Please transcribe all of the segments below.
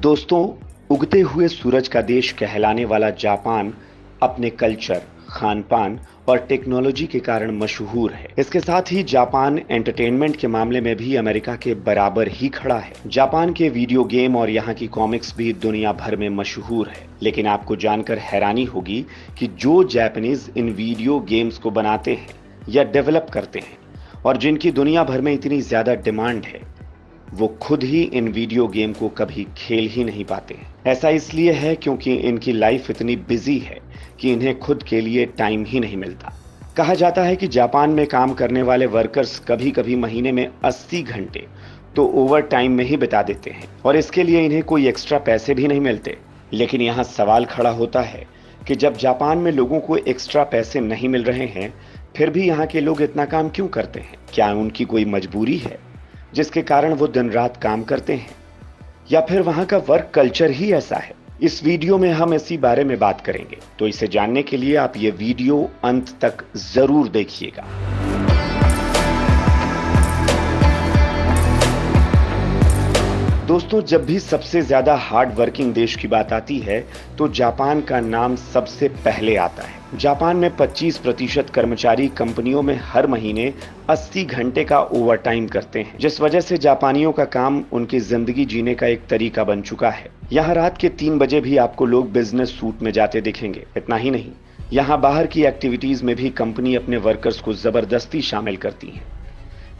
दोस्तों, उगते हुए सूरज का देश कहलाने वाला जापान अपने कल्चर, खान-पान और टेक्नोलॉजी के कारण मशहूर है। इसके साथ ही जापान एंटरटेनमेंट के मामले में भी अमेरिका के बराबर ही खड़ा है। जापान के वीडियो गेम और यहाँ की कॉमिक्स भी दुनिया भर में मशहूर है। लेकिन आपको जानकर हैरानी होगी कि जो जापानीज इन वीडियो गेम्स को बनाते हैं या डेवलप करते हैं और जिनकी दुनिया भर में इतनी ज्यादा डिमांड है, वो खुद ही इन वीडियो गेम को कभी खेल ही नहीं पाते हैं। ऐसा इसलिए है क्योंकि इनकी लाइफ इतनी बिजी है कि इन्हें खुद के लिए टाइम ही नहीं मिलता। कहा जाता है कि जापान में काम करने वाले वर्कर्स कभी कभी महीने में 80 घंटे तो ओवर टाइम में ही बिता देते हैं और इसके लिए इन्हें कोई एक्स्ट्रा पैसे भी नहीं मिलते। लेकिन यहाँ सवाल खड़ा होता है कि जब जापान में लोगों को एक्स्ट्रा पैसे नहीं मिल रहे हैं, फिर भी यहाँ के लोग इतना काम क्यों करते हैं? क्या उनकी कोई मजबूरी है जिसके कारण वो दिन रात काम करते हैं, या फिर वहां का वर्क कल्चर ही ऐसा है? इस वीडियो में हम इसी बारे में बात करेंगे, तो इसे जानने के लिए आप ये वीडियो अंत तक जरूर देखिएगा। दोस्तों, जब भी सबसे ज्यादा हार्ड वर्किंग देश की बात आती है तो जापान का नाम सबसे पहले आता है। जापान में 25% कर्मचारी कंपनियों में हर महीने 80 घंटे का ओवरटाइम करते हैं, जिस वजह से जापानियों का काम उनकी जिंदगी जीने का एक तरीका बन चुका है। यहाँ रात के 3 बजे भी आपको लोग बिजनेस सूट में जाते दिखेंगे। इतना ही नहीं, यहाँ बाहर की एक्टिविटीज में भी कंपनी अपने वर्कर्स को जबरदस्ती शामिल करती है।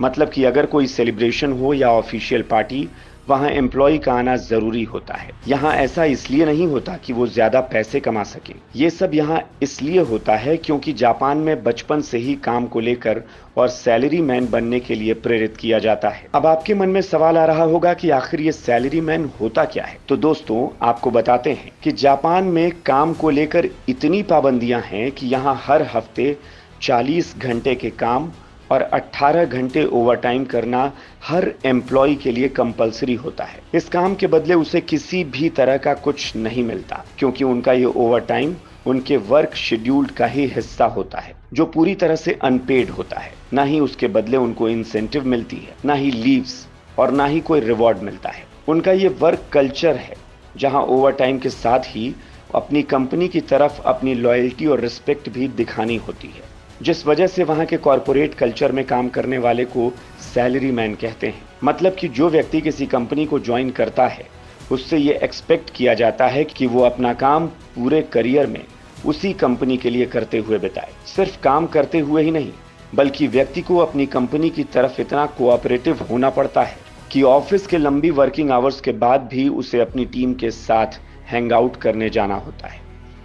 मतलब कि अगर कोई सेलिब्रेशन हो या ऑफिशियल पार्टी, वहां एम्प्लॉय का आना जरूरी होता है। यहाँ ऐसा इसलिए नहीं होता कि वो ज्यादा पैसे कमा सके। ये सब यहाँ इसलिए होता है क्योंकि जापान में बचपन से ही काम को लेकर और सैलरी मैन बनने के लिए प्रेरित किया जाता है। अब आपके मन में सवाल आ रहा होगा कि आखिर ये सैलरी मैन होता क्या है? तो दोस्तों, आपको बताते हैं कि जापान में काम को लेकर इतनी पाबंदियां हैं कि यहाँ हर हफ्ते 40 घंटे के काम और 18 घंटे ओवरटाइम करना हर एम्प्लॉय के लिए कंपलसरी होता है। इस काम के बदले उसे किसी भी तरह का कुछ नहीं मिलता, क्योंकि उनका ये ओवरटाइम उनके वर्क शेड्यूल्ड का ही हिस्सा होता है, जो पूरी तरह से अनपेड होता है। ना ही उसके बदले उनको इंसेंटिव मिलती है, ना ही लीव्स और ना ही कोई रिवॉर्ड मिलता है। उनका ये वर्क कल्चर है जहां ओवरटाइम के साथ ही अपनी कंपनी की तरफ अपनी लॉयल्टी और रिस्पेक्ट भी दिखानी होती है, जिस वजह से वहां के कॉर्पोरेट कल्चर में काम करने वाले को सैलरी मैन कहते हैं। मतलब कि जो व्यक्ति किसी कंपनी को ज्वाइन करता है, उससे ये एक्सपेक्ट किया जाता है कि वो अपना काम पूरे करियर में उसी कंपनी के लिए करते हुए बिताए। सिर्फ काम करते हुए ही नहीं, बल्कि व्यक्ति को अपनी कंपनी की तरफ इतना कोऑपरेटिव होना पड़ता है कि ऑफिस के लंबी वर्किंग आवर्स के बाद भी उसे अपनी टीम के साथ हैंग आउट करने जाना होता है।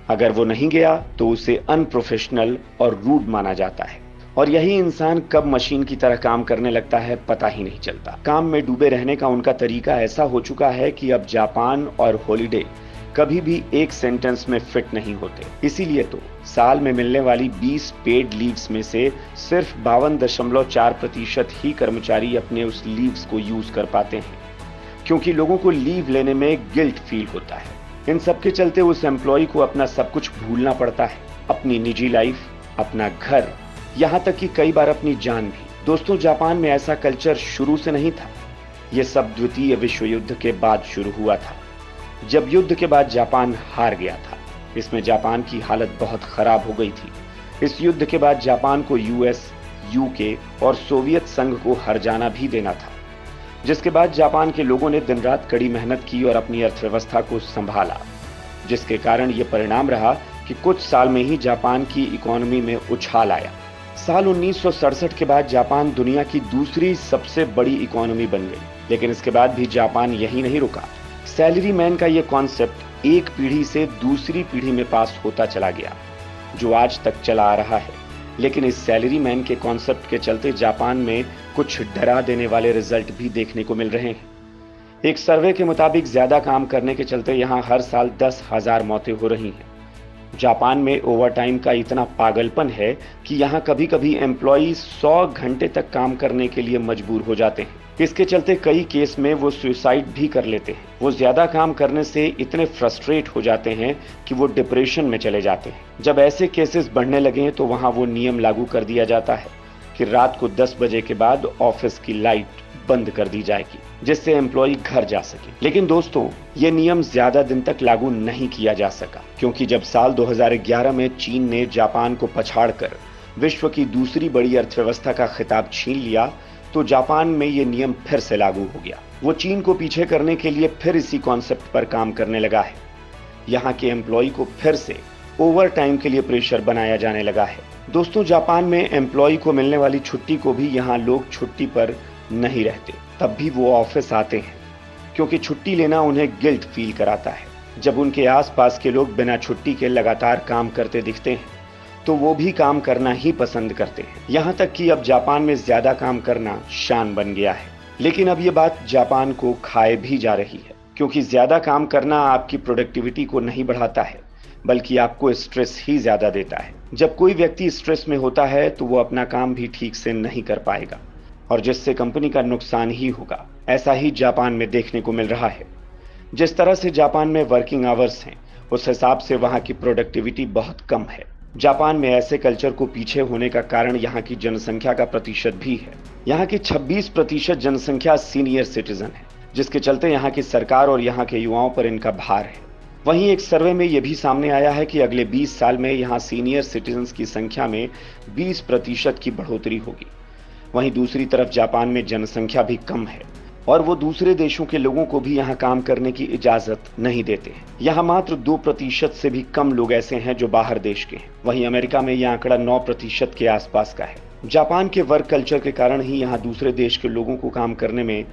अगर वो नहीं गया तो उसे अनप्रोफेशनल और रूड माना जाता है। और यही इंसान कब मशीन की तरह काम करने लगता है, पता ही नहीं चलता। काम में डूबे रहने का उनका तरीका ऐसा हो चुका है कि अब जापान और हॉलिडे कभी भी एक सेंटेंस में फिट नहीं होते। इसीलिए तो साल में मिलने वाली 20 पेड लीव्स में से सिर्फ 52.4% ही कर्मचारी अपने उस लीव्स को यूज कर पाते हैं, क्योंकि लोगों को लीव लेने में गिल्ट फील होता है। इन सब के चलते उस एम्प्लॉय को अपना सब कुछ भूलना पड़ता है, अपनी निजी लाइफ, अपना घर, यहाँ तक कि कई बार अपनी जान भी। दोस्तों, जापान में ऐसा कल्चर शुरू से नहीं था। यह सब द्वितीय विश्व युद्ध के बाद शुरू हुआ था, जब युद्ध के बाद जापान हार गया था। इसमें जापान की हालत बहुत खराब हो गई थी। इस युद्ध के बाद जापान को यूएस, यूके और सोवियत संघ को हर जाना भी देना था, जिसके बाद जापान के लोगों ने दिन रात कड़ी मेहनत की और अपनी अर्थव्यवस्था को संभाला, जिसके कारण यह परिणाम रहा कि कुछ साल में ही जापान की इकोनॉमी में उछाल आया। साल 1967 के बाद जापान दुनिया की दूसरी सबसे बड़ी इकोनॉमी बन गई। लेकिन इसके बाद भी जापान यही नहीं रुका। सैलरी मैन का यह कॉन्सेप्ट एक पीढ़ी से दूसरी पीढ़ी में पास होता चला गया, जो आज तक चला आ रहा है। लेकिन इस सैलरी मैन के कॉन्सेप्ट के चलते जापान में कुछ डरा देने वाले रिजल्ट भी देखने को मिल रहे हैं। एक सर्वे के मुताबिक ज्यादा काम करने के चलते यहाँ हर साल 10,000 मौतें हो रही हैं। जापान में ओवरटाइम का इतना पागलपन है कि यहाँ कभी कभी एम्प्लॉय 100 घंटे तक काम करने के लिए मजबूर हो जाते हैं। इसके चलते कई केस में वो सुसाइड भी कर लेते हैं। वो ज्यादा काम करने से इतने फ्रस्ट्रेट हो जाते हैं कि वो डिप्रेशन में चले जाते हैं। जब ऐसे केसेस बढ़ने लगे तो वहां वो नियम लागू कर दिया जाता है कि रात को 10 बजे के बाद ऑफिस की लाइट बंद कर दी जाएगी, जिससे एम्प्लॉय घर जा सके। लेकिन दोस्तों, ये नियम ज्यादा दिन तक लागू नहीं किया जा सका, क्योंकि जब साल 2011 में चीन ने जापान को पछाड़कर विश्व की दूसरी बड़ी अर्थव्यवस्था का खिताब छीन लिया, तो जापान में ये नियम फिर से लागू हो गया। वो चीन को पीछे करने के लिए फिर इसी कॉन्सेप्ट पर काम करने लगा है। यहाँ के एम्प्लॉय को फिर से ओवर टाइम के लिए प्रेशर बनाया जाने लगा है। दोस्तों, जापान में एम्प्लॉय को मिलने वाली छुट्टी को भी यहाँ लोग छुट्टी पर नहीं रहते, तब भी वो ऑफिस आते हैं, क्योंकि छुट्टी लेना उन्हें गिल्ट फील कराता है। जब उनके आसपास के लोग बिना छुट्टी के लगातार काम करते दिखते हैं, तो वो भी काम करना ही पसंद करते हैं। यहाँ तक कि अब जापान में ज्यादा काम करना शान बन गया है। लेकिन अब ये बात जापान को खाए भी जा रही है, क्योंकि ज्यादा काम करना आपकी प्रोडक्टिविटी को नहीं बढ़ाता है, बल्कि आपको स्ट्रेस ही ज्यादा देता है। जब कोई व्यक्ति स्ट्रेस में होता है तो वो अपना काम भी ठीक से नहीं कर पाएगा, और जिससे कंपनी का नुकसान ही होगा। ऐसा ही जापान में देखने को मिल रहा है। जिस तरह से जापान में वर्किंग आवर्स हैं, उस हिसाब से वहां की प्रोडक्टिविटी बहुत कम है। जापान में ऐसे कल्चर को पीछे होने का कारण यहाँ की जनसंख्या का प्रतिशत भी है। यहाँ की 26% जनसंख्या सीनियर सिटीजन है, जिसके चलते यहाँ की सरकार और यहाँ के युवाओं पर इनका भार है। वहीं एक सर्वे में यह भी सामने आया है कि अगले 20 साल में यहाँ सीनियर सिटीजन्स की संख्या में 20% की बढ़ोतरी होगी। वहीं दूसरी तरफ जापान में जनसंख्या भी कम है, और वो दूसरे देशों के लोगों को भी यहाँ काम करने की इजाजत नहीं देते हैं। यहाँ मात्र 2% से भी कम लोग ऐसे हैं जो बाहर देश के हैं। वहीं अमेरिका में यह आंकड़ा 9% के आसपास का है। जापान के वर्क कल्चर के कारण ही यहाँ दूसरे देश के लोगों को काम करने में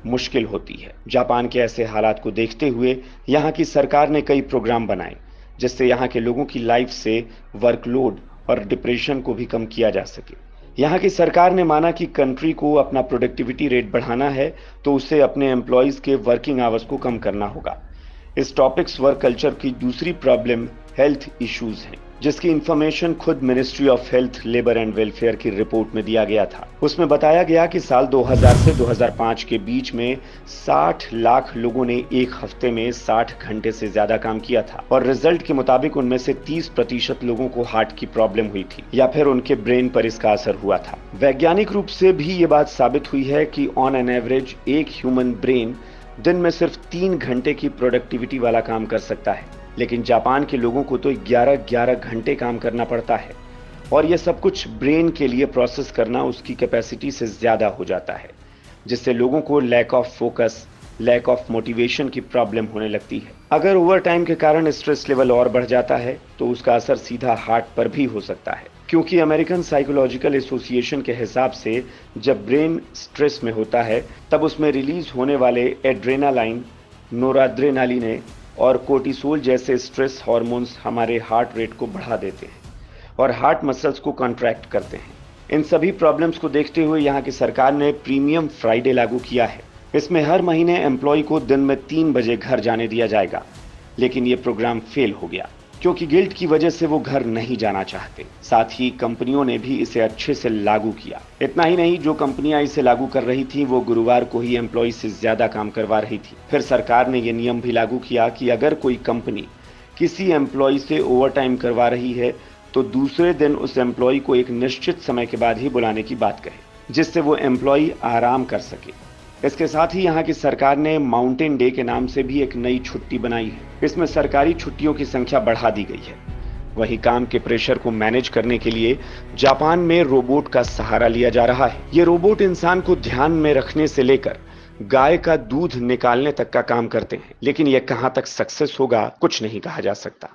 मुश्किल होती है। जापान के ऐसे हालात को देखते हुए यहाँ की सरकार ने कई प्रोग्राम बनाए, जिससे यहाँ के लोगों की लाइफ से वर्कलोड और डिप्रेशन को भी कम किया जा सके। यहाँ की सरकार ने माना कि कंट्री को अपना प्रोडक्टिविटी रेट बढ़ाना है, तो उसे अपने एम्प्लॉयज के वर्किंग आवर्स को कम करना होगा। इस टॉपिक्स वर्क कल्चर की दूसरी प्रॉब्लम हेल्थ इश्यूज हैं, जिसकी इंफॉर्मेशन खुद ministry of health, labour and welfare की रिपोर्ट में दिया गया था। उसमें बताया गया कि साल 2000 से 2005 के बीच में 60 लाख लोगों ने एक हफ्ते में 60 घंटे से ज्यादा काम किया था, और रिजल्ट के मुताबिक उनमें से 30% लोगों को हार्ट की प्रॉब्लम हुई थी, या फिर उनके ब्रेन पर इसका असर हुआ था। वैज्ञानिक रूप से भी ये बात साबित हुई है कि ऑन एन एवरेज एक ह्यूमन ब्रेन दिन में सिर्फ 3 घंटे की प्रोडक्टिविटी वाला काम कर सकता है, लेकिन जापान के लोगों को तो 11-11 घंटे काम करना पड़ता है, और यह सब कुछ ब्रेन के लिए प्रोसेस करना उसकी कैपेसिटी से ज्यादा हो जाता है, जिससे लोगों को lack of focus, lack of motivation की प्रॉब्लम होने लगती है। अगर ओवर टाइम के कारण स्ट्रेस लेवल और बढ़ जाता है, तो उसका असर सीधा हार्ट पर भी हो सकता है, क्योंकि अमेरिकन साइकोलॉजिकल एसोसिएशन के हिसाब से जब ब्रेन स्ट्रेस में होता है, तब उसमें रिलीज होने वाले एड्रेनालाइन, नोराड्रेनालिन और कोर्टिसोल जैसे स्ट्रेस हार्मोन्स हमारे हार्ट रेट को बढ़ा देते हैं और हार्ट मसल्स को कॉन्ट्रैक्ट करते हैं। इन सभी प्रॉब्लम्स को देखते हुए यहाँ की सरकार ने प्रीमियम फ्राइडे लागू किया है। इसमें हर महीने एम्प्लॉय को दिन में 3 बजे घर जाने दिया जाएगा, लेकिन ये प्रोग्राम फेल हो गया, क्योंकि गिल्ट की वजह से वो घर नहीं जाना चाहते। साथ ही कंपनियों ने भी इसे अच्छे से लागू किया। इतना ही नहीं, जो कंपनियां इसे लागू कर रही थी वो गुरुवार को ही एम्प्लॉय से ज्यादा काम करवा रही थी। फिर सरकार ने ये नियम भी लागू किया कि अगर कोई कंपनी किसी एम्प्लॉय से ओवर टाइम करवा रही है, तो दूसरे दिन उस एम्प्लॉय को एक निश्चित समय के बाद ही बुलाने की बात कहे, जिससे वो एम्प्लॉय आराम कर सके। इसके साथ ही यहाँ की सरकार ने माउंटेन डे के नाम से भी एक नई छुट्टी बनाई है। इसमें सरकारी छुट्टियों की संख्या बढ़ा दी गई है। वहीं काम के प्रेशर को मैनेज करने के लिए जापान में रोबोट का सहारा लिया जा रहा है। ये रोबोट इंसान को ध्यान में रखने से लेकर गाय का दूध निकालने तक का काम करते हैं, लेकिन यह कहां तक सक्सेस होगा, कुछ नहीं कहा जा सकता।